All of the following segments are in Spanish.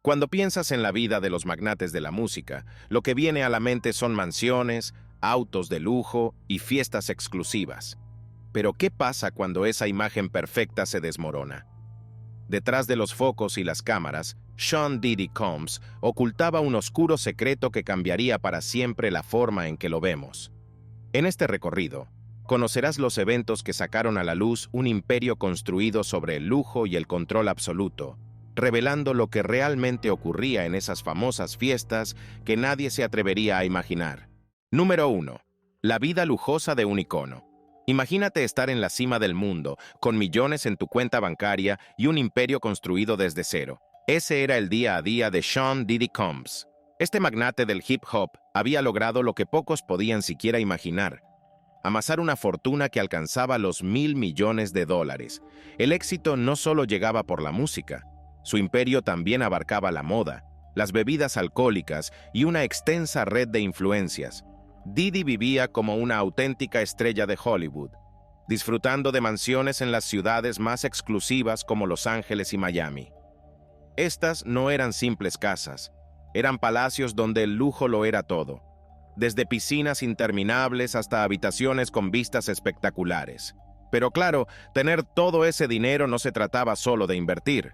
Cuando piensas en la vida de los magnates de la música, lo que viene a la mente son mansiones, autos de lujo y fiestas exclusivas. Pero ¿qué pasa cuando esa imagen perfecta se desmorona? Detrás de los focos y las cámaras, Sean Diddy Combs ocultaba un oscuro secreto que cambiaría para siempre la forma en que lo vemos. En este recorrido, conocerás los eventos que sacaron a la luz un imperio construido sobre el lujo y el control absoluto, revelando lo que realmente ocurría en esas famosas fiestas que nadie se atrevería a imaginar. Número 1. La vida lujosa de un icono. Imagínate estar en la cima del mundo, con millones en tu cuenta bancaria y un imperio construido desde cero. Ese era el día a día de Sean Diddy Combs. Este magnate del hip hop había logrado lo que pocos podían siquiera imaginar: amasar una fortuna que alcanzaba los $1.000 millones. El éxito no solo llegaba por la música, su imperio también abarcaba la moda, las bebidas alcohólicas y una extensa red de influencias. Diddy vivía como una auténtica estrella de Hollywood, disfrutando de mansiones en las ciudades más exclusivas como Los Ángeles y Miami. Estas no eran simples casas, eran palacios donde el lujo lo era todo, desde piscinas interminables hasta habitaciones con vistas espectaculares. Pero claro, tener todo ese dinero no se trataba solo de invertir.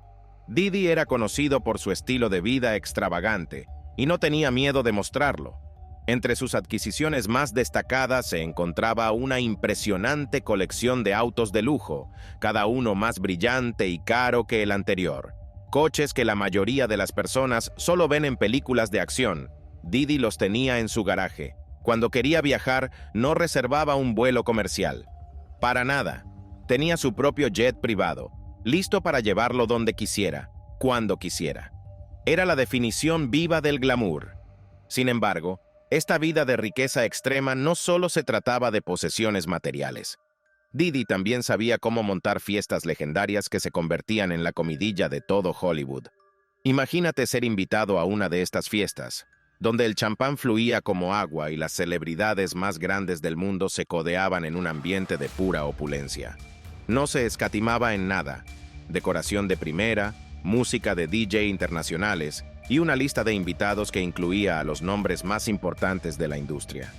Diddy era conocido por su estilo de vida extravagante y no tenía miedo de mostrarlo. Entre sus adquisiciones más destacadas se encontraba una impresionante colección de autos de lujo, cada uno más brillante y caro que el anterior. Coches que la mayoría de las personas solo ven en películas de acción. Diddy los tenía en su garaje. Cuando quería viajar, no reservaba un vuelo comercial. Para nada. Tenía su propio jet privado, listo para llevarlo donde quisiera, cuando quisiera. Era la definición viva del glamour. Sin embargo, esta vida de riqueza extrema no solo se trataba de posesiones materiales. Diddy también sabía cómo montar fiestas legendarias que se convertían en la comidilla de todo Hollywood. Imagínate ser invitado a una de estas fiestas, donde el champán fluía como agua y las celebridades más grandes del mundo se codeaban en un ambiente de pura opulencia. No se escatimaba en nada: decoración de primera, música de DJ internacionales y una lista de invitados que incluía a los nombres más importantes de la industria.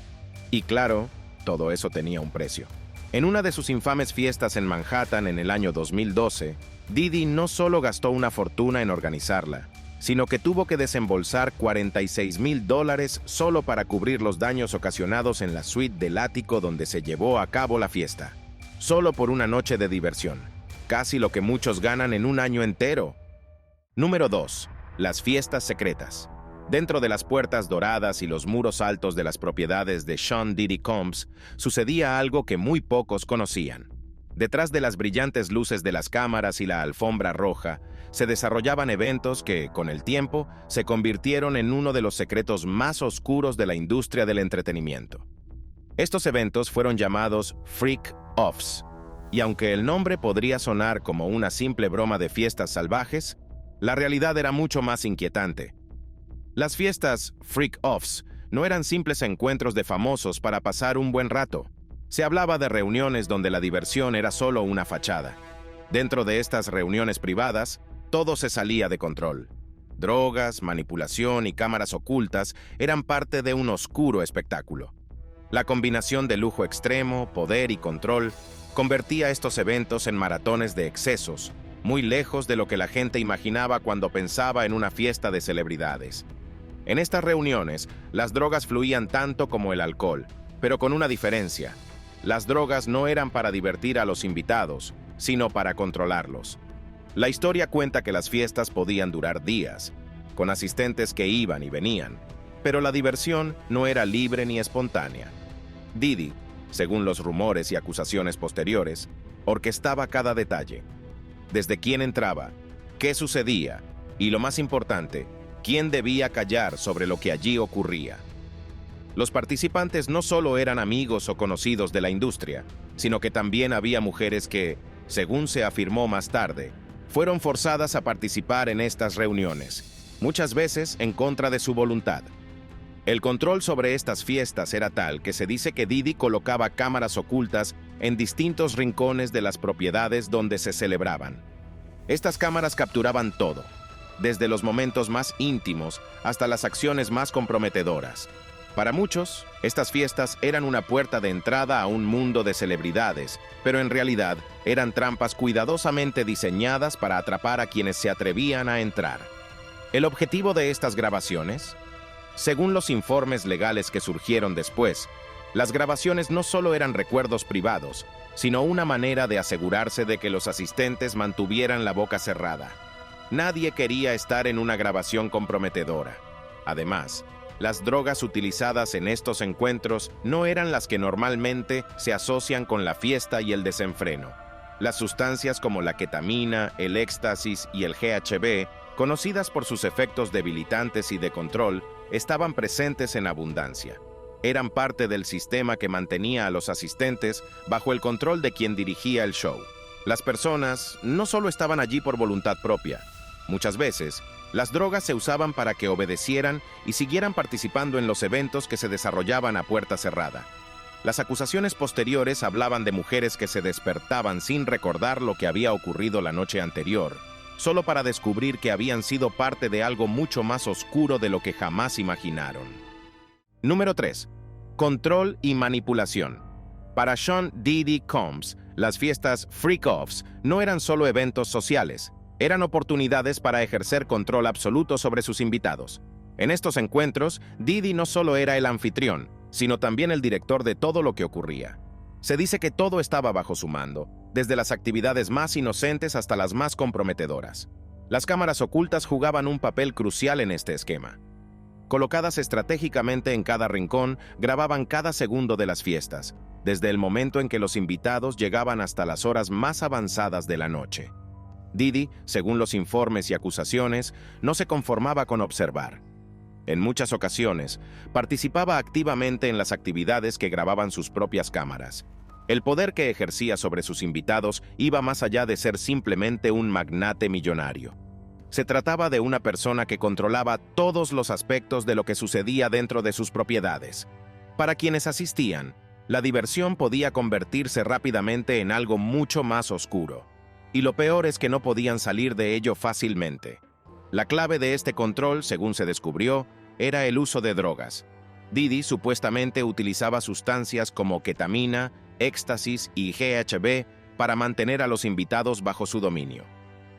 Y claro, todo eso tenía un precio. En una de sus infames fiestas en Manhattan en el año 2012, Diddy no solo gastó una fortuna en organizarla, sino que tuvo que desembolsar $46.000 solo para cubrir los daños ocasionados en la suite del ático donde se llevó a cabo la fiesta. Solo por una noche de diversión, casi lo que muchos ganan en un año entero. Número 2. Las fiestas secretas. Dentro de las puertas doradas y los muros altos de las propiedades de Sean Diddy Combs, sucedía algo que muy pocos conocían. Detrás de las brillantes luces de las cámaras y la alfombra roja, se desarrollaban eventos que, con el tiempo, se convirtieron en uno de los secretos más oscuros de la industria del entretenimiento. Estos eventos fueron llamados Freak Offs, y aunque el nombre podría sonar como una simple broma de fiestas salvajes, la realidad era mucho más inquietante. Las fiestas Freak Offs no eran simples encuentros de famosos para pasar un buen rato. Se hablaba de reuniones donde la diversión era solo una fachada. Dentro de estas reuniones privadas, todo se salía de control. Drogas, manipulación y cámaras ocultas eran parte de un oscuro espectáculo. La combinación de lujo extremo, poder y control convertía estos eventos en maratones de excesos, muy lejos de lo que la gente imaginaba cuando pensaba en una fiesta de celebridades. En estas reuniones, las drogas fluían tanto como el alcohol, pero con una diferencia: las drogas no eran para divertir a los invitados, sino para controlarlos. La historia cuenta que las fiestas podían durar días, con asistentes que iban y venían, pero la diversión no era libre ni espontánea. Diddy, según los rumores y acusaciones posteriores, orquestaba cada detalle. Desde quién entraba, qué sucedía y, lo más importante, quién debía callar sobre lo que allí ocurría. Los participantes no solo eran amigos o conocidos de la industria, sino que también había mujeres que, según se afirmó más tarde, fueron forzadas a participar en estas reuniones, muchas veces en contra de su voluntad. El control sobre estas fiestas era tal que se dice que Diddy colocaba cámaras ocultas en distintos rincones de las propiedades donde se celebraban. Estas cámaras capturaban todo: desde los momentos más íntimos hasta las acciones más comprometedoras. Para muchos, estas fiestas eran una puerta de entrada a un mundo de celebridades, pero en realidad eran trampas cuidadosamente diseñadas para atrapar a quienes se atrevían a entrar. ¿El objetivo de estas grabaciones? Según los informes legales que surgieron después, las grabaciones no solo eran recuerdos privados, sino una manera de asegurarse de que los asistentes mantuvieran la boca cerrada. Nadie quería estar en una grabación comprometedora. Además, las drogas utilizadas en estos encuentros no eran las que normalmente se asocian con la fiesta y el desenfreno. Las sustancias como la ketamina, el éxtasis y el GHB, conocidas por sus efectos debilitantes y de control, estaban presentes en abundancia. Eran parte del sistema que mantenía a los asistentes bajo el control de quien dirigía el show. Las personas no solo estaban allí por voluntad propia. Muchas veces, las drogas se usaban para que obedecieran y siguieran participando en los eventos que se desarrollaban a puerta cerrada. Las acusaciones posteriores hablaban de mujeres que se despertaban sin recordar lo que había ocurrido la noche anterior, solo para descubrir que habían sido parte de algo mucho más oscuro de lo que jamás imaginaron. Número 3. Control y manipulación. Para Sean Diddy Combs, las fiestas freak-offs no eran solo eventos sociales, eran oportunidades para ejercer control absoluto sobre sus invitados. En estos encuentros, Diddy no solo era el anfitrión, sino también el director de todo lo que ocurría. Se dice que todo estaba bajo su mando, desde las actividades más inocentes hasta las más comprometedoras. Las cámaras ocultas jugaban un papel crucial en este esquema. Colocadas estratégicamente en cada rincón, grababan cada segundo de las fiestas, desde el momento en que los invitados llegaban hasta las horas más avanzadas de la noche. Diddy, según los informes y acusaciones, no se conformaba con observar. En muchas ocasiones, participaba activamente en las actividades que grababan sus propias cámaras. El poder que ejercía sobre sus invitados iba más allá de ser simplemente un magnate millonario. Se trataba de una persona que controlaba todos los aspectos de lo que sucedía dentro de sus propiedades. Para quienes asistían, la diversión podía convertirse rápidamente en algo mucho más oscuro. Y lo peor es que no podían salir de ello fácilmente. La clave de este control, según se descubrió, era el uso de drogas. Diddy supuestamente utilizaba sustancias como ketamina, éxtasis y GHB para mantener a los invitados bajo su dominio.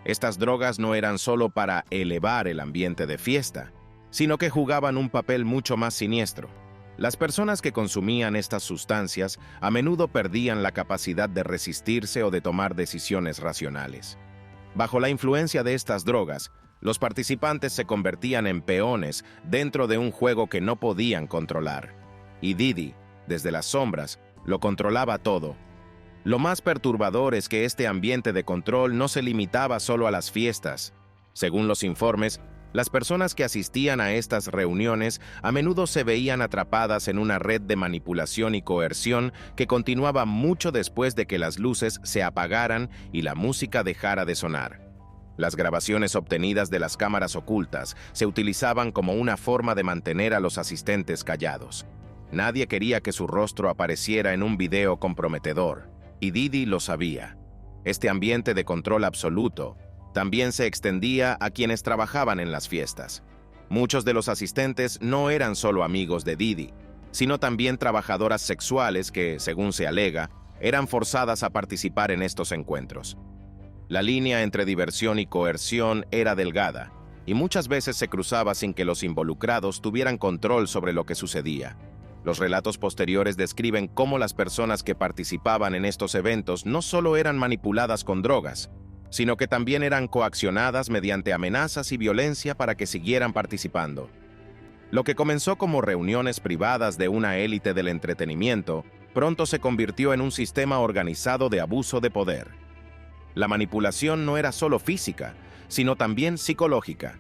Estas drogas no eran solo para elevar el ambiente de fiesta, sino que jugaban un papel mucho más siniestro. Las personas que consumían estas sustancias a menudo perdían la capacidad de resistirse o de tomar decisiones racionales. Bajo la influencia de estas drogas, los participantes se convertían en peones dentro de un juego que no podían controlar. Y Diddy, desde las sombras, lo controlaba todo. Lo más perturbador es que este ambiente de control no se limitaba solo a las fiestas. Según los informes, las personas que asistían a estas reuniones a menudo se veían atrapadas en una red de manipulación y coerción que continuaba mucho después de que las luces se apagaran y la música dejara de sonar. Las grabaciones obtenidas de las cámaras ocultas se utilizaban como una forma de mantener a los asistentes callados. Nadie quería que su rostro apareciera en un video comprometedor, y Diddy lo sabía. Este ambiente de control absoluto también se extendía a quienes trabajaban en las fiestas. Muchos de los asistentes no eran solo amigos de Diddy, sino también trabajadoras sexuales que, según se alega, eran forzadas a participar en estos encuentros. La línea entre diversión y coerción era delgada, y muchas veces se cruzaba sin que los involucrados tuvieran control sobre lo que sucedía. Los relatos posteriores describen cómo las personas que participaban en estos eventos no solo eran manipuladas con drogas, sino que también eran coaccionadas mediante amenazas y violencia para que siguieran participando. Lo que comenzó como reuniones privadas de una élite del entretenimiento, pronto se convirtió en un sistema organizado de abuso de poder. La manipulación no era solo física, sino también psicológica.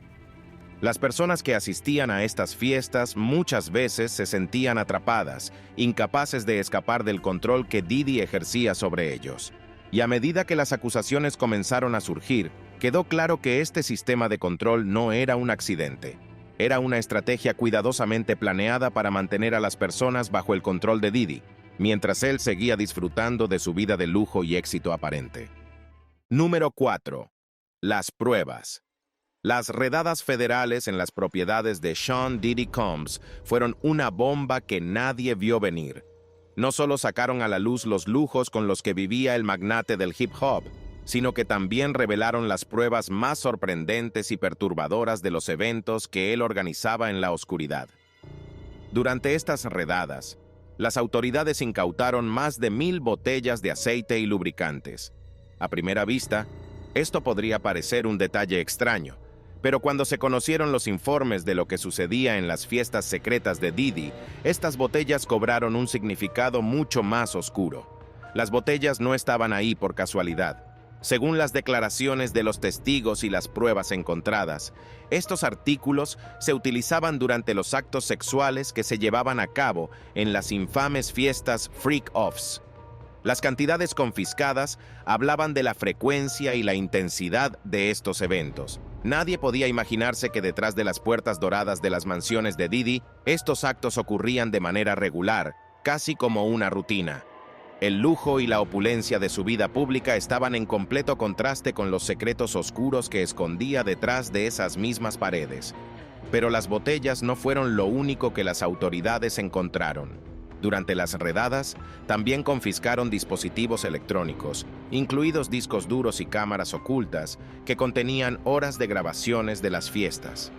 Las personas que asistían a estas fiestas muchas veces se sentían atrapadas, incapaces de escapar del control que Diddy ejercía sobre ellos. Y a medida que las acusaciones comenzaron a surgir, quedó claro que este sistema de control no era un accidente. Era una estrategia cuidadosamente planeada para mantener a las personas bajo el control de Diddy, mientras él seguía disfrutando de su vida de lujo y éxito aparente. Número 4. Las pruebas. Las redadas federales en las propiedades de Sean Diddy Combs fueron una bomba que nadie vio venir. No solo sacaron a la luz los lujos con los que vivía el magnate del hip hop, sino que también revelaron las pruebas más sorprendentes y perturbadoras de los eventos que él organizaba en la oscuridad. Durante estas redadas, las autoridades incautaron más de 1,000 botellas de aceite y lubricantes. A primera vista, esto podría parecer un detalle extraño, pero cuando se conocieron los informes de lo que sucedía en las fiestas secretas de Diddy, estas botellas cobraron un significado mucho más oscuro. Las botellas no estaban ahí por casualidad. Según las declaraciones de los testigos y las pruebas encontradas, estos artículos se utilizaban durante los actos sexuales que se llevaban a cabo en las infames fiestas freak-offs. Las cantidades confiscadas hablaban de la frecuencia y la intensidad de estos eventos. Nadie podía imaginarse que detrás de las puertas doradas de las mansiones de Diddy, estos actos ocurrían de manera regular, casi como una rutina. El lujo y la opulencia de su vida pública estaban en completo contraste con los secretos oscuros que escondía detrás de esas mismas paredes. Pero las botellas no fueron lo único que las autoridades encontraron. Durante las redadas, también confiscaron dispositivos electrónicos, incluidos discos duros y cámaras ocultas, que contenían horas de grabaciones de las fiestas.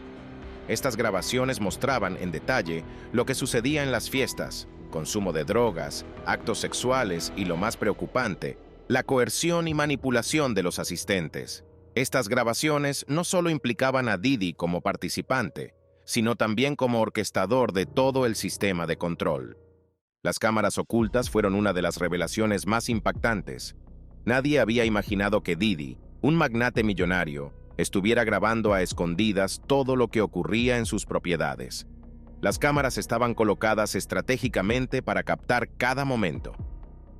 Estas grabaciones mostraban en detalle lo que sucedía en las fiestas: consumo de drogas, actos sexuales y, lo más preocupante, la coerción y manipulación de los asistentes. Estas grabaciones no solo implicaban a Diddy como participante, sino también como orquestador de todo el sistema de control. Las cámaras ocultas fueron una de las revelaciones más impactantes. Nadie había imaginado que Diddy, un magnate millonario, estuviera grabando a escondidas todo lo que ocurría en sus propiedades. Las cámaras estaban colocadas estratégicamente para captar cada momento,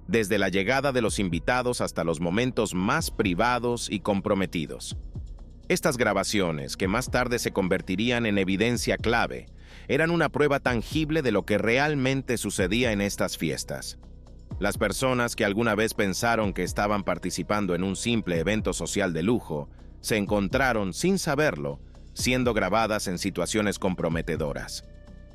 desde la llegada de los invitados hasta los momentos más privados y comprometidos. Estas grabaciones, que más tarde se convertirían en evidencia clave, eran una prueba tangible de lo que realmente sucedía en estas fiestas. Las personas que alguna vez pensaron que estaban participando en un simple evento social de lujo, se encontraron, sin saberlo, siendo grabadas en situaciones comprometedoras.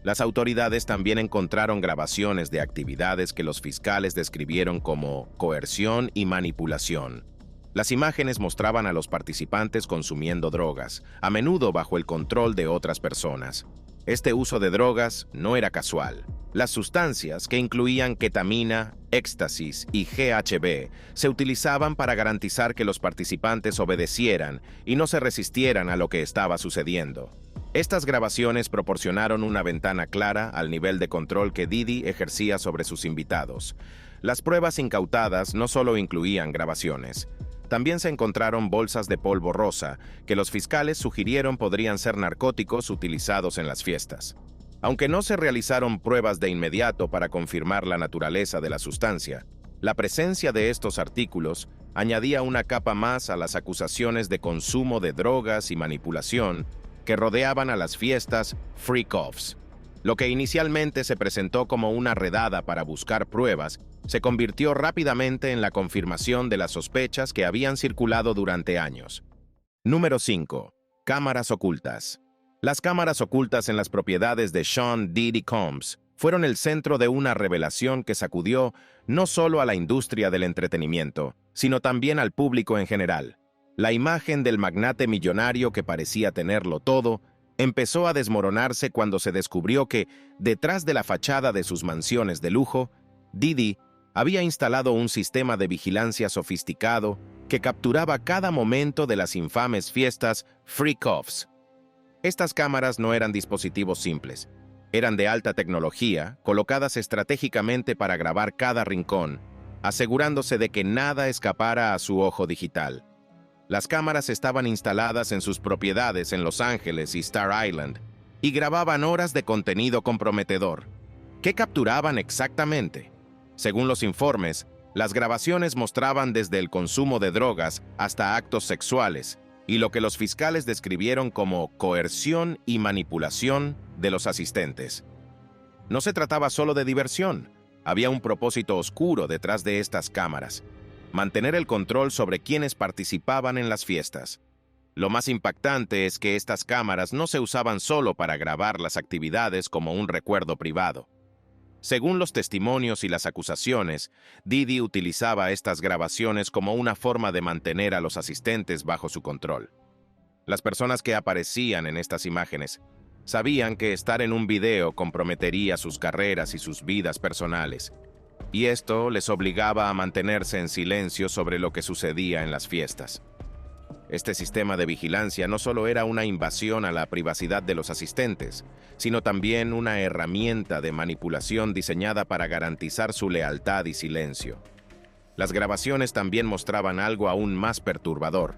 Las autoridades también encontraron grabaciones de actividades que los fiscales describieron como coerción y manipulación. Las imágenes mostraban a los participantes consumiendo drogas, a menudo bajo el control de otras personas. Este uso de drogas no era casual. Las sustancias, que incluían ketamina, éxtasis y GHB, se utilizaban para garantizar que los participantes obedecieran y no se resistieran a lo que estaba sucediendo. Estas grabaciones proporcionaron una ventana clara al nivel de control que Diddy ejercía sobre sus invitados. Las pruebas incautadas no solo incluían grabaciones. También se encontraron bolsas de polvo rosa, que los fiscales sugirieron podrían ser narcóticos utilizados en las fiestas. Aunque no se realizaron pruebas de inmediato para confirmar la naturaleza de la sustancia, la presencia de estos artículos añadía una capa más a las acusaciones de consumo de drogas y manipulación que rodeaban a las fiestas freak-offs. Lo que inicialmente se presentó como una redada para buscar pruebas, se convirtió rápidamente en la confirmación de las sospechas que habían circulado durante años. Número 5. Cámaras ocultas. Las cámaras ocultas en las propiedades de Sean Diddy Combs fueron el centro de una revelación que sacudió no solo a la industria del entretenimiento, sino también al público en general. La imagen del magnate millonario que parecía tenerlo todo empezó a desmoronarse cuando se descubrió que, detrás de la fachada de sus mansiones de lujo, Diddy había instalado un sistema de vigilancia sofisticado que capturaba cada momento de las infames fiestas freak-offs. Estas cámaras no eran dispositivos simples, eran de alta tecnología, colocadas estratégicamente para grabar cada rincón, asegurándose de que nada escapara a su ojo digital. Las cámaras estaban instaladas en sus propiedades en Los Ángeles y Star Island y grababan horas de contenido comprometedor. ¿Qué capturaban exactamente? Según los informes, las grabaciones mostraban desde el consumo de drogas hasta actos sexuales y lo que los fiscales describieron como coerción y manipulación de los asistentes. No se trataba solo de diversión, había un propósito oscuro detrás de estas cámaras: mantener el control sobre quienes participaban en las fiestas. Lo más impactante es que estas cámaras no se usaban solo para grabar las actividades como un recuerdo privado. Según los testimonios y las acusaciones, Didi utilizaba estas grabaciones como una forma de mantener a los asistentes bajo su control. Las personas que aparecían en estas imágenes sabían que estar en un video comprometería sus carreras y sus vidas personales, y esto les obligaba a mantenerse en silencio sobre lo que sucedía en las fiestas. Este sistema de vigilancia no solo era una invasión a la privacidad de los asistentes, sino también una herramienta de manipulación diseñada para garantizar su lealtad y silencio. Las grabaciones también mostraban algo aún más perturbador: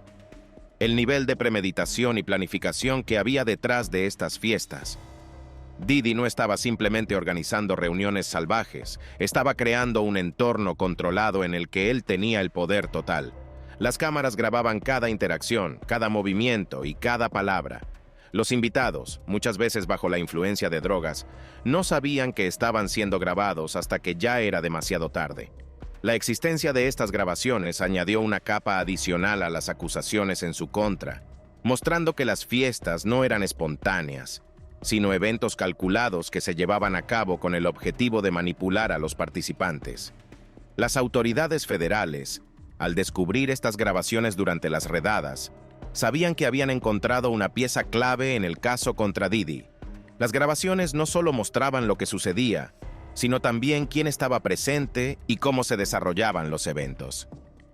el nivel de premeditación y planificación que había detrás de estas fiestas. Didi no estaba simplemente organizando reuniones salvajes, estaba creando un entorno controlado en el que él tenía el poder total. Las cámaras grababan cada interacción, cada movimiento y cada palabra. Los invitados, muchas veces bajo la influencia de drogas, no sabían que estaban siendo grabados hasta que ya era demasiado tarde. La existencia de estas grabaciones añadió una capa adicional a las acusaciones en su contra, mostrando que las fiestas no eran espontáneas, sino eventos calculados que se llevaban a cabo con el objetivo de manipular a los participantes. Las autoridades federales, al descubrir estas grabaciones durante las redadas, sabían que habían encontrado una pieza clave en el caso contra Didi. Las grabaciones no solo mostraban lo que sucedía, sino también quién estaba presente y cómo se desarrollaban los eventos.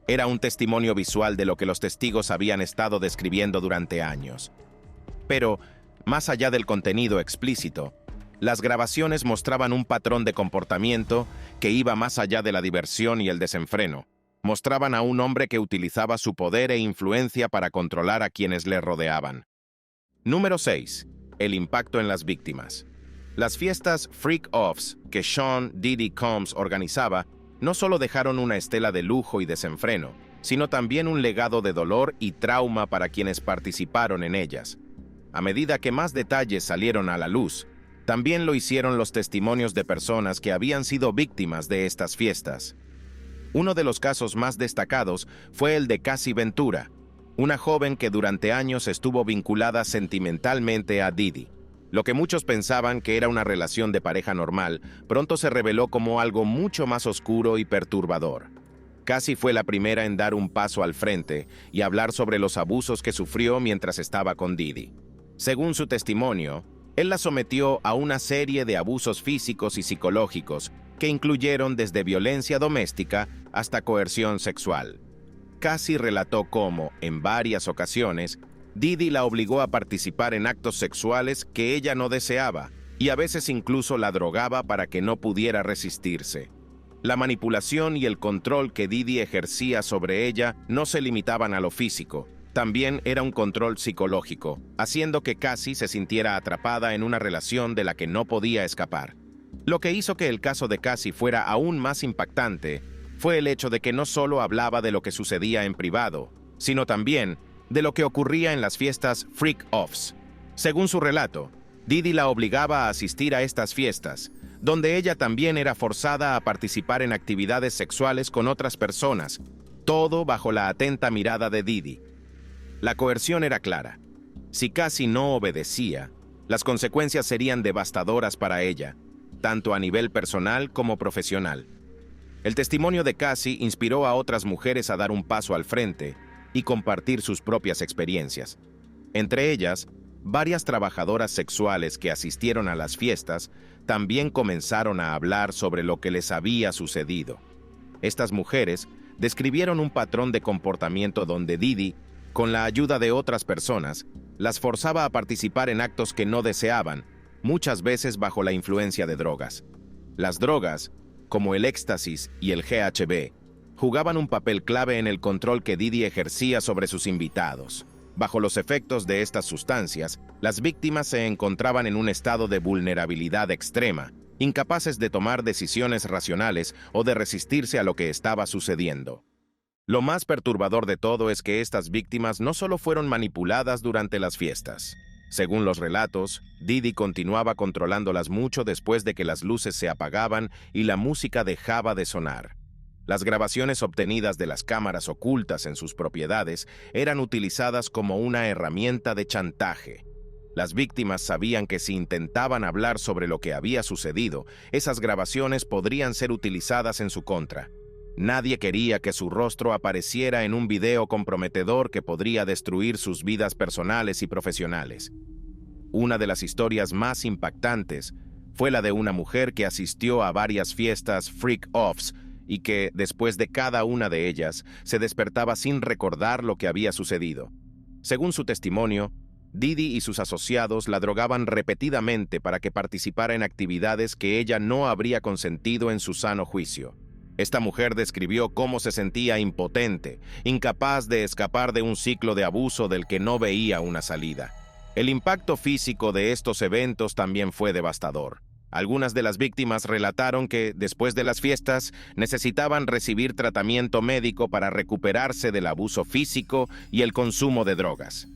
Era un testimonio visual de lo que los testigos habían estado describiendo durante años. Pero, más allá del contenido explícito, las grabaciones mostraban un patrón de comportamiento que iba más allá de la diversión y el desenfreno. Mostraban a un hombre que utilizaba su poder e influencia para controlar a quienes le rodeaban. Número 6. El impacto en las víctimas. Las fiestas freak-offs que Sean Diddy Combs organizaba no solo dejaron una estela de lujo y desenfreno, sino también un legado de dolor y trauma para quienes participaron en ellas. A medida que más detalles salieron a la luz, también lo hicieron los testimonios de personas que habían sido víctimas de estas fiestas. Uno de los casos más destacados fue el de Cassie Ventura, una joven que durante años estuvo vinculada sentimentalmente a Diddy. Lo que muchos pensaban que era una relación de pareja normal, pronto se reveló como algo mucho más oscuro y perturbador. Cassie fue la primera en dar un paso al frente y hablar sobre los abusos que sufrió mientras estaba con Diddy. Según su testimonio, él la sometió a una serie de abusos físicos y psicológicos que incluyeron desde violencia doméstica hasta coerción sexual. Cassie relató cómo, en varias ocasiones, Diddy la obligó a participar en actos sexuales que ella no deseaba y a veces incluso la drogaba para que no pudiera resistirse. La manipulación y el control que Diddy ejercía sobre ella no se limitaban a lo físico, también era un control psicológico, haciendo que Cassie se sintiera atrapada en una relación de la que no podía escapar. Lo que hizo que el caso de Cassie fuera aún más impactante fue el hecho de que no solo hablaba de lo que sucedía en privado, sino también de lo que ocurría en las fiestas freak-offs. Según su relato, Diddy la obligaba a asistir a estas fiestas, donde ella también era forzada a participar en actividades sexuales con otras personas, todo bajo la atenta mirada de Diddy. La coerción era clara. Si Cassie no obedecía, las consecuencias serían devastadoras para ella, tanto a nivel personal como profesional. El testimonio de Cassie inspiró a otras mujeres a dar un paso al frente y compartir sus propias experiencias. Entre ellas, varias trabajadoras sexuales que asistieron a las fiestas también comenzaron a hablar sobre lo que les había sucedido. Estas mujeres describieron un patrón de comportamiento donde Diddy, con la ayuda de otras personas, las forzaba a participar en actos que no deseaban, muchas veces bajo la influencia de drogas. Las drogas, como el éxtasis y el GHB, jugaban un papel clave en el control que Diddy ejercía sobre sus invitados. Bajo los efectos de estas sustancias, las víctimas se encontraban en un estado de vulnerabilidad extrema, incapaces de tomar decisiones racionales o de resistirse a lo que estaba sucediendo. Lo más perturbador de todo es que estas víctimas no solo fueron manipuladas durante las fiestas. Según los relatos, Diddy continuaba controlándolas mucho después de que las luces se apagaban y la música dejaba de sonar. Las grabaciones obtenidas de las cámaras ocultas en sus propiedades eran utilizadas como una herramienta de chantaje. Las víctimas sabían que si intentaban hablar sobre lo que había sucedido, esas grabaciones podrían ser utilizadas en su contra. Nadie quería que su rostro apareciera en un video comprometedor que podría destruir sus vidas personales y profesionales. Una de las historias más impactantes fue la de una mujer que asistió a varias fiestas freak-offs y que, después de cada una de ellas, se despertaba sin recordar lo que había sucedido. Según su testimonio, Didi y sus asociados la drogaban repetidamente para que participara en actividades que ella no habría consentido en su sano juicio. Esta mujer describió cómo se sentía impotente, incapaz de escapar de un ciclo de abuso del que no veía una salida. El impacto físico de estos eventos también fue devastador. Algunas de las víctimas relataron que, después de las fiestas, necesitaban recibir tratamiento médico para recuperarse del abuso físico y el consumo de drogas.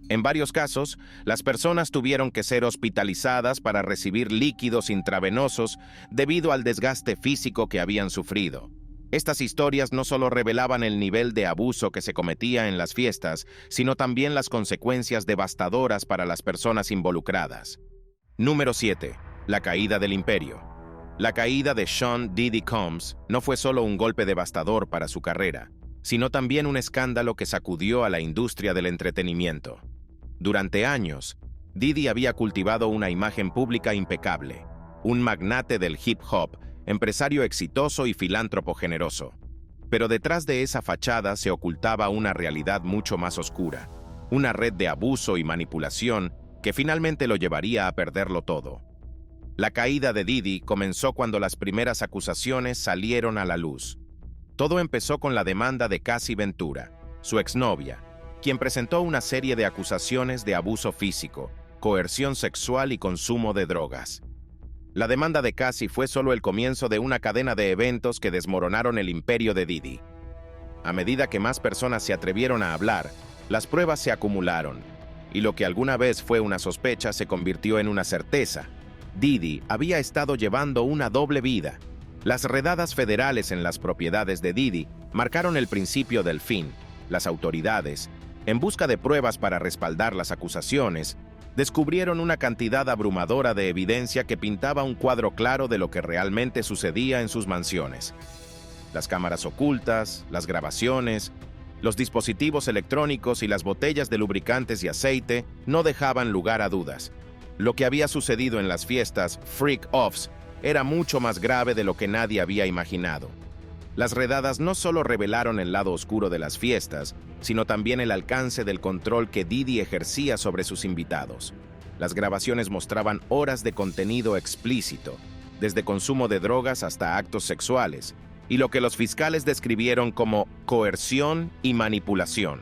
En varios casos, las personas tuvieron que ser hospitalizadas para recibir líquidos intravenosos debido al desgaste físico que habían sufrido. Estas historias no solo revelaban el nivel de abuso que se cometía en las fiestas, sino también las consecuencias devastadoras para las personas involucradas. Número 7. La caída del imperio. La caída de Sean Diddy Combs no fue solo un golpe devastador para su carrera, sino también un escándalo que sacudió a la industria del entretenimiento. Durante años, Diddy había cultivado una imagen pública impecable, un magnate del hip hop, empresario exitoso y filántropo generoso. Pero detrás de esa fachada se ocultaba una realidad mucho más oscura, una red de abuso y manipulación que finalmente lo llevaría a perderlo todo. La caída de Diddy comenzó cuando las primeras acusaciones salieron a la luz. Todo empezó con la demanda de Cassie Ventura, su exnovia, quien presentó una serie de acusaciones de abuso físico, coerción sexual y consumo de drogas. La demanda de Cassie fue solo el comienzo de una cadena de eventos que desmoronaron el imperio de Diddy. A medida que más personas se atrevieron a hablar, las pruebas se acumularon, y lo que alguna vez fue una sospecha se convirtió en una certeza. Diddy había estado llevando una doble vida. Las redadas federales en las propiedades de Diddy marcaron el principio del fin. Las autoridades, en busca de pruebas para respaldar las acusaciones, descubrieron una cantidad abrumadora de evidencia que pintaba un cuadro claro de lo que realmente sucedía en sus mansiones. Las cámaras ocultas, las grabaciones, los dispositivos electrónicos y las botellas de lubricantes y aceite no dejaban lugar a dudas. Lo que había sucedido en las fiestas freak-offs era mucho más grave de lo que nadie había imaginado. Las redadas no solo revelaron el lado oscuro de las fiestas, sino también el alcance del control que Diddy ejercía sobre sus invitados. Las grabaciones mostraban horas de contenido explícito, desde consumo de drogas hasta actos sexuales, y lo que los fiscales describieron como coerción y manipulación.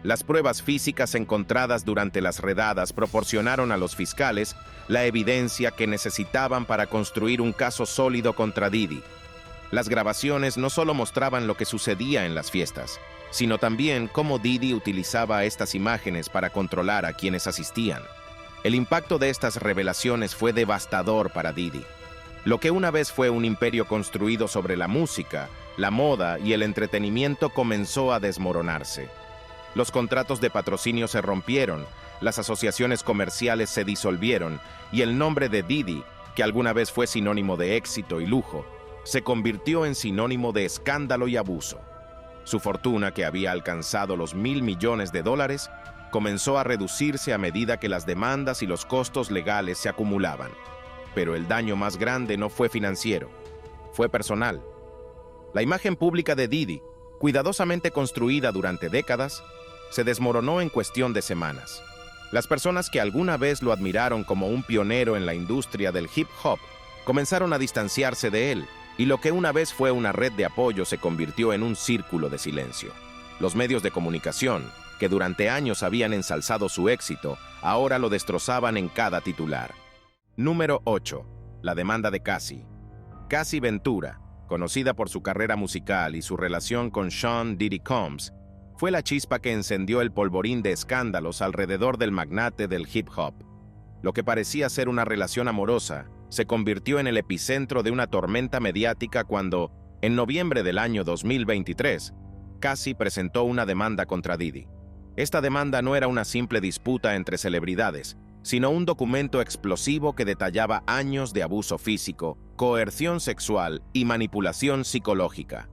Las pruebas físicas encontradas durante las redadas proporcionaron a los fiscales la evidencia que necesitaban para construir un caso sólido contra Diddy. Las grabaciones no solo mostraban lo que sucedía en las fiestas, sino también cómo Diddy utilizaba estas imágenes para controlar a quienes asistían. El impacto de estas revelaciones fue devastador para Diddy. Lo que una vez fue un imperio construido sobre la música, la moda y el entretenimiento comenzó a desmoronarse. Los contratos de patrocinio se rompieron, las asociaciones comerciales se disolvieron y el nombre de Diddy, que alguna vez fue sinónimo de éxito y lujo, se convirtió en sinónimo de escándalo y abuso. Su fortuna, que había alcanzado los $1.000 millones, comenzó a reducirse a medida que las demandas y los costos legales se acumulaban. Pero el daño más grande no fue financiero, fue personal. La imagen pública de Diddy, cuidadosamente construida durante décadas, se desmoronó en cuestión de semanas. Las personas que alguna vez lo admiraron como un pionero en la industria del hip hop comenzaron a distanciarse de él, y lo que una vez fue una red de apoyo se convirtió en un círculo de silencio. Los medios de comunicación, que durante años habían ensalzado su éxito, ahora lo destrozaban en cada titular. Número 8. La demanda de Cassie. Cassie Ventura, conocida por su carrera musical y su relación con Sean Diddy Combs, fue la chispa que encendió el polvorín de escándalos alrededor del magnate del hip hop. Lo que parecía ser una relación amorosa se convirtió en el epicentro de una tormenta mediática cuando, En noviembre del año 2023, Cassie presentó una demanda contra Diddy. Esta demanda no era una simple disputa entre celebridades, sino un documento explosivo que detallaba años de abuso físico, coerción sexual y manipulación psicológica.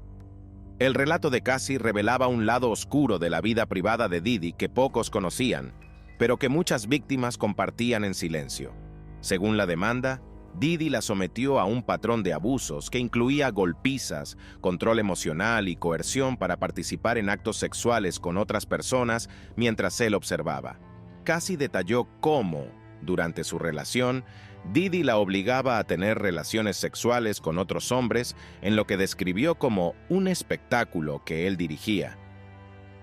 El relato de Cassie revelaba un lado oscuro de la vida privada de Diddy que pocos conocían, pero que muchas víctimas compartían en silencio. Según la demanda, Diddy la sometió a un patrón de abusos que incluía golpizas, control emocional y coerción para participar en actos sexuales con otras personas mientras él observaba. Cassie detalló cómo, durante su relación, Diddy la obligaba a tener relaciones sexuales con otros hombres en lo que describió como un espectáculo que él dirigía.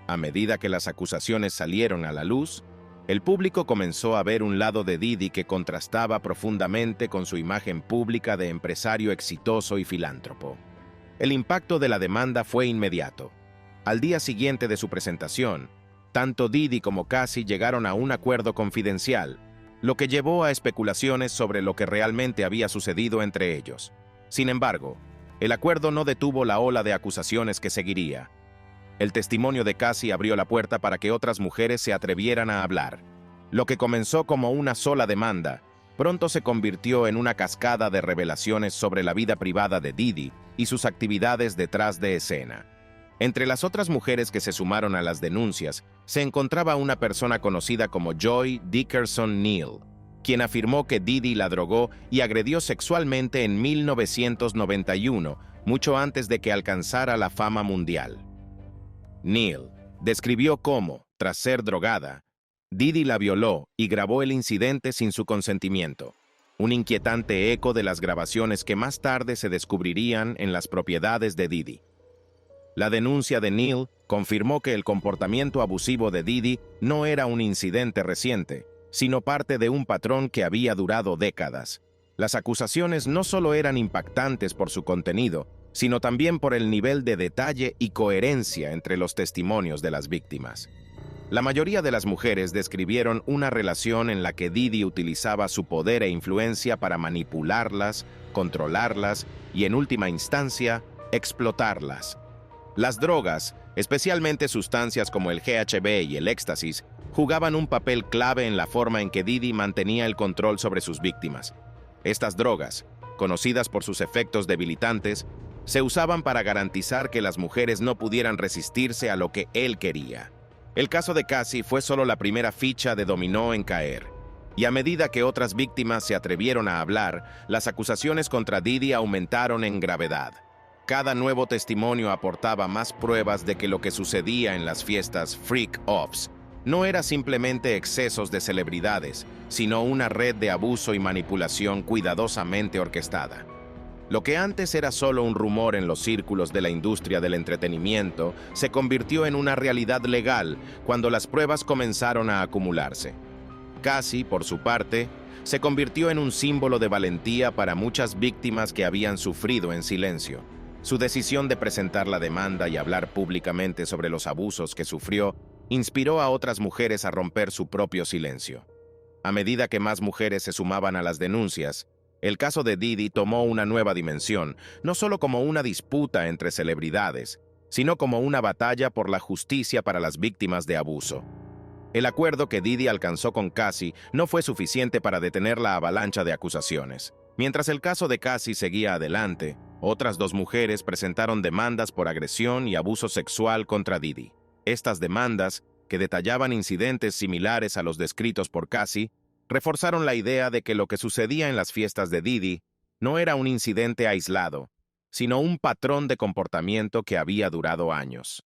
A medida que las acusaciones salieron a la luz, el público comenzó a ver un lado de Diddy que contrastaba profundamente con su imagen pública de empresario exitoso y filántropo. El impacto de la demanda fue inmediato. Al día siguiente de su presentación, tanto Diddy como Cassie llegaron a un acuerdo confidencial, lo que llevó a especulaciones sobre lo que realmente había sucedido entre ellos. Sin embargo, el acuerdo no detuvo la ola de acusaciones que seguiría. El testimonio de Cassie abrió la puerta para que otras mujeres se atrevieran a hablar. Lo que comenzó como una sola demanda, pronto se convirtió en una cascada de revelaciones sobre la vida privada de Diddy y sus actividades detrás de escena. Entre las otras mujeres que se sumaron a las denuncias, se encontraba una persona conocida como Joy Dickerson Neal, quien afirmó que Diddy la drogó y agredió sexualmente en 1991, mucho antes de que alcanzara la fama mundial. Neal describió cómo, tras ser drogada, Diddy la violó y grabó el incidente sin su consentimiento, un inquietante eco de las grabaciones que más tarde se descubrirían en las propiedades de Diddy. La denuncia de Neal confirmó que el comportamiento abusivo de Diddy no era un incidente reciente, sino parte de un patrón que había durado décadas. Las acusaciones no solo eran impactantes por su contenido, sino también por el nivel de detalle y coherencia entre los testimonios de las víctimas. La mayoría de las mujeres describieron una relación en la que Diddy utilizaba su poder e influencia para manipularlas, controlarlas y, en última instancia, explotarlas. Las drogas, especialmente sustancias como el GHB y el éxtasis, jugaban un papel clave en la forma en que Diddy mantenía el control sobre sus víctimas. Estas drogas, conocidas por sus efectos debilitantes, se usaban para garantizar que las mujeres no pudieran resistirse a lo que él quería. El caso de Cassie fue solo la primera ficha de dominó en caer, y a medida que otras víctimas se atrevieron a hablar, las acusaciones contra Diddy aumentaron en gravedad. Cada nuevo testimonio aportaba más pruebas de que lo que sucedía en las fiestas freak-offs no era simplemente excesos de celebridades, sino una red de abuso y manipulación cuidadosamente orquestada. Lo que antes era solo un rumor en los círculos de la industria del entretenimiento se convirtió en una realidad legal cuando las pruebas comenzaron a acumularse. Cassie, por su parte, se convirtió en un símbolo de valentía para muchas víctimas que habían sufrido en silencio. Su decisión de presentar la demanda y hablar públicamente sobre los abusos que sufrió inspiró a otras mujeres a romper su propio silencio. A medida que más mujeres se sumaban a las denuncias, el caso de Diddy tomó una nueva dimensión, no solo como una disputa entre celebridades, sino como una batalla por la justicia para las víctimas de abuso. El acuerdo que Diddy alcanzó con Cassie no fue suficiente para detener la avalancha de acusaciones. Mientras el caso de Cassie seguía adelante, otras dos mujeres presentaron demandas por agresión y abuso sexual contra Diddy. Estas demandas, que detallaban incidentes similares a los descritos por Cassie, reforzaron la idea de que lo que sucedía en las fiestas de Diddy no era un incidente aislado, sino un patrón de comportamiento que había durado años.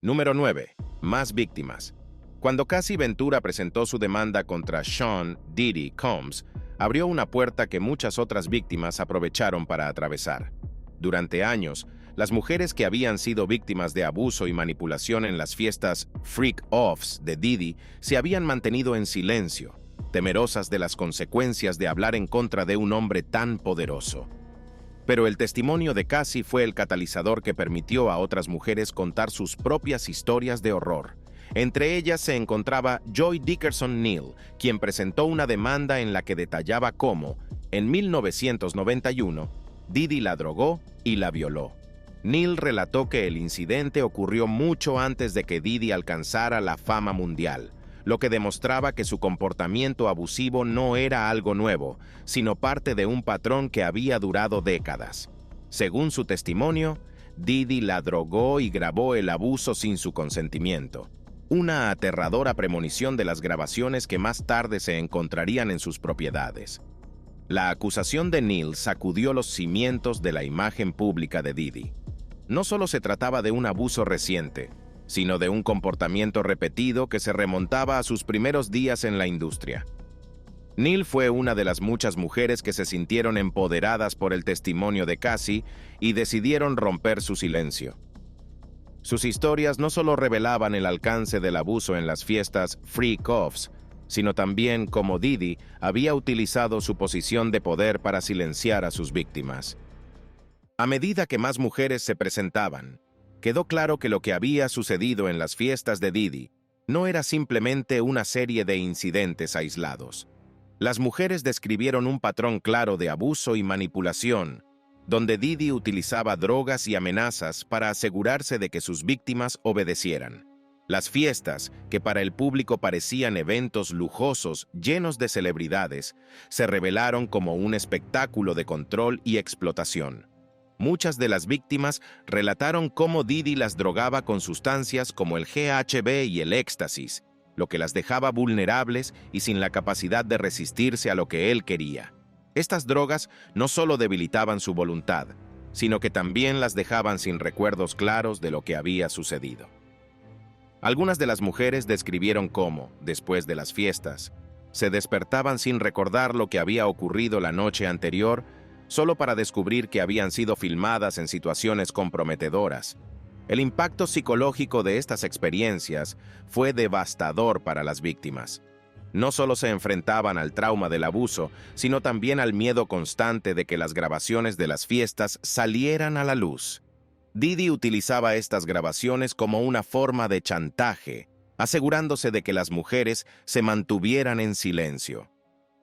Número 9. Más víctimas. Cuando Cassie Ventura presentó su demanda contra Sean Diddy Combs, abrió una puerta que muchas otras víctimas aprovecharon para atravesar. Durante años, las mujeres que habían sido víctimas de abuso y manipulación en las fiestas freak-offs de Diddy se habían mantenido en silencio, temerosas de las consecuencias de hablar en contra de un hombre tan poderoso. Pero el testimonio de Cassie fue el catalizador que permitió a otras mujeres contar sus propias historias de horror. Entre ellas se encontraba Joy Dickerson Neal, quien presentó una demanda en la que detallaba cómo, en 1991, Diddy la drogó y la violó. Neil relató que el incidente ocurrió mucho antes de que Diddy alcanzara la fama mundial, lo que demostraba que su comportamiento abusivo no era algo nuevo, sino parte de un patrón que había durado décadas. Según su testimonio, Diddy la drogó y grabó el abuso sin su consentimiento. Una aterradora premonición de las grabaciones que más tarde se encontrarían en sus propiedades. La acusación de Neil sacudió los cimientos de la imagen pública de Diddy. No solo se trataba de un abuso reciente, sino de un comportamiento repetido que se remontaba a sus primeros días en la industria. Neil fue una de las muchas mujeres que se sintieron empoderadas por el testimonio de Cassie y decidieron romper su silencio. Sus historias no solo revelaban el alcance del abuso en las fiestas freak offs, sino también cómo Diddy había utilizado su posición de poder para silenciar a sus víctimas. A medida que más mujeres se presentaban, quedó claro que lo que había sucedido en las fiestas de Diddy no era simplemente una serie de incidentes aislados. Las mujeres describieron un patrón claro de abuso y manipulación, donde Diddy utilizaba drogas y amenazas para asegurarse de que sus víctimas obedecieran. Las fiestas, que para el público parecían eventos lujosos llenos de celebridades, se revelaron como un espectáculo de control y explotación. Muchas de las víctimas relataron cómo Diddy las drogaba con sustancias como el GHB y el éxtasis, lo que las dejaba vulnerables y sin la capacidad de resistirse a lo que él quería. Estas drogas no solo debilitaban su voluntad, sino que también las dejaban sin recuerdos claros de lo que había sucedido. Algunas de las mujeres describieron cómo, después de las fiestas, se despertaban sin recordar lo que había ocurrido la noche anterior, solo para descubrir que habían sido filmadas en situaciones comprometedoras. El impacto psicológico de estas experiencias fue devastador para las víctimas. No solo se enfrentaban al trauma del abuso, sino también al miedo constante de que las grabaciones de las fiestas salieran a la luz. Diddy utilizaba estas grabaciones como una forma de chantaje, asegurándose de que las mujeres se mantuvieran en silencio.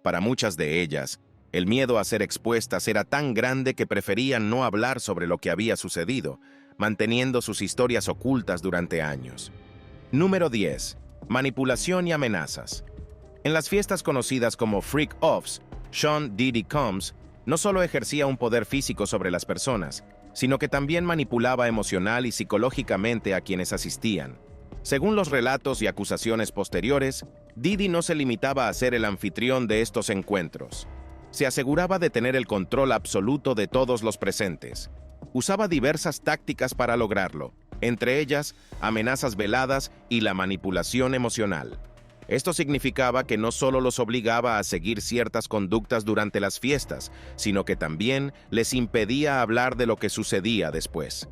Para muchas de ellas, el miedo a ser expuestas era tan grande que preferían no hablar sobre lo que había sucedido, manteniendo sus historias ocultas durante años. Número 10. Manipulación y amenazas. En las fiestas conocidas como freak offs, Sean Diddy Combs no solo ejercía un poder físico sobre las personas, sino que también manipulaba emocional y psicológicamente a quienes asistían. Según los relatos y acusaciones posteriores, Diddy no se limitaba a ser el anfitrión de estos encuentros. Se aseguraba de tener el control absoluto de todos los presentes. Usaba diversas tácticas para lograrlo, entre ellas amenazas veladas y la manipulación emocional. Esto significaba que no solo los obligaba a seguir ciertas conductas durante las fiestas, sino que también les impedía hablar de lo que sucedía después.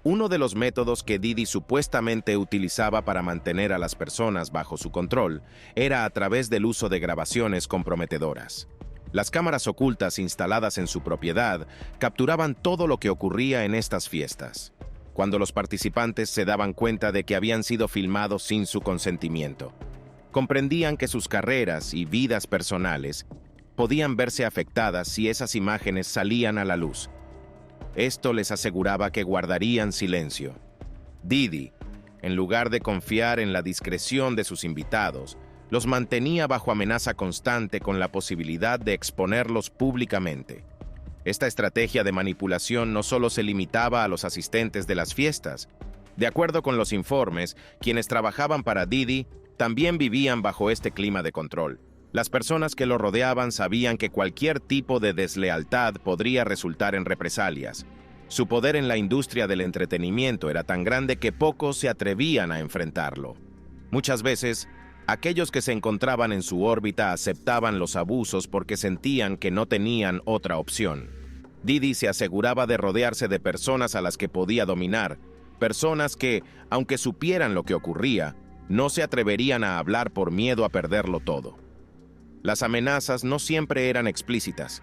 Uno de los métodos que Diddy supuestamente utilizaba para mantener a las personas bajo su control era a través del uso de grabaciones comprometedoras. Las cámaras ocultas instaladas en su propiedad capturaban todo lo que ocurría en estas fiestas. Cuando los participantes se daban cuenta de que habían sido filmados sin su consentimiento, comprendían que sus carreras y vidas personales podían verse afectadas si esas imágenes salían a la luz. Esto les aseguraba que guardarían silencio. Diddy, en lugar de confiar en la discreción de sus invitados, los mantenía bajo amenaza constante con la posibilidad de exponerlos públicamente. Esta estrategia de manipulación no solo se limitaba a los asistentes de las fiestas. De acuerdo con los informes, quienes trabajaban para Diddy también vivían bajo este clima de control. Las personas que lo rodeaban sabían que cualquier tipo de deslealtad podría resultar en represalias. Su poder en la industria del entretenimiento era tan grande que pocos se atrevían a enfrentarlo. Muchas veces, aquellos que se encontraban en su órbita aceptaban los abusos porque sentían que no tenían otra opción. Diddy se aseguraba de rodearse de personas a las que podía dominar, personas que, aunque supieran lo que ocurría, no se atreverían a hablar por miedo a perderlo todo. Las amenazas no siempre eran explícitas.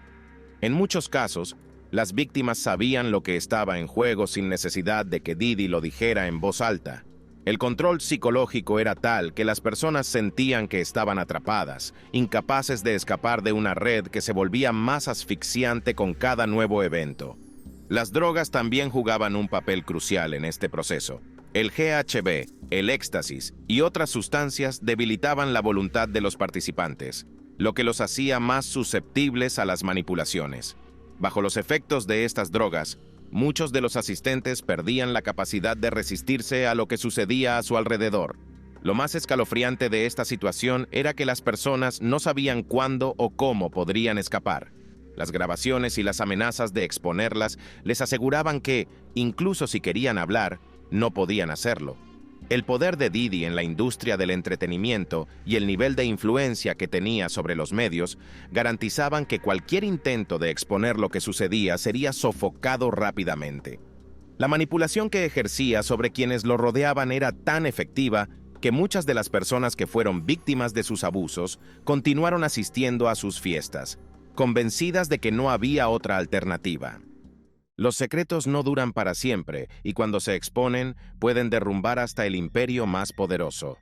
En muchos casos, las víctimas sabían lo que estaba en juego sin necesidad de que Diddy lo dijera en voz alta. El control psicológico era tal que las personas sentían que estaban atrapadas, incapaces de escapar de una red que se volvía más asfixiante con cada nuevo evento. Las drogas también jugaban un papel crucial en este proceso. El GHB, el éxtasis y otras sustancias debilitaban la voluntad de los participantes, lo que los hacía más susceptibles a las manipulaciones. Bajo los efectos de estas drogas, muchos de los asistentes perdían la capacidad de resistirse a lo que sucedía a su alrededor. Lo más escalofriante de esta situación era que las personas no sabían cuándo o cómo podrían escapar. Las grabaciones y las amenazas de exponerlas les aseguraban que, incluso si querían hablar, no podían hacerlo. El poder de Diddy en la industria del entretenimiento y el nivel de influencia que tenía sobre los medios garantizaban que cualquier intento de exponer lo que sucedía sería sofocado rápidamente. La manipulación que ejercía sobre quienes lo rodeaban era tan efectiva que muchas de las personas que fueron víctimas de sus abusos continuaron asistiendo a sus fiestas, convencidas de que no había otra alternativa. Los secretos no duran para siempre y cuando se exponen pueden derrumbar hasta el imperio más poderoso.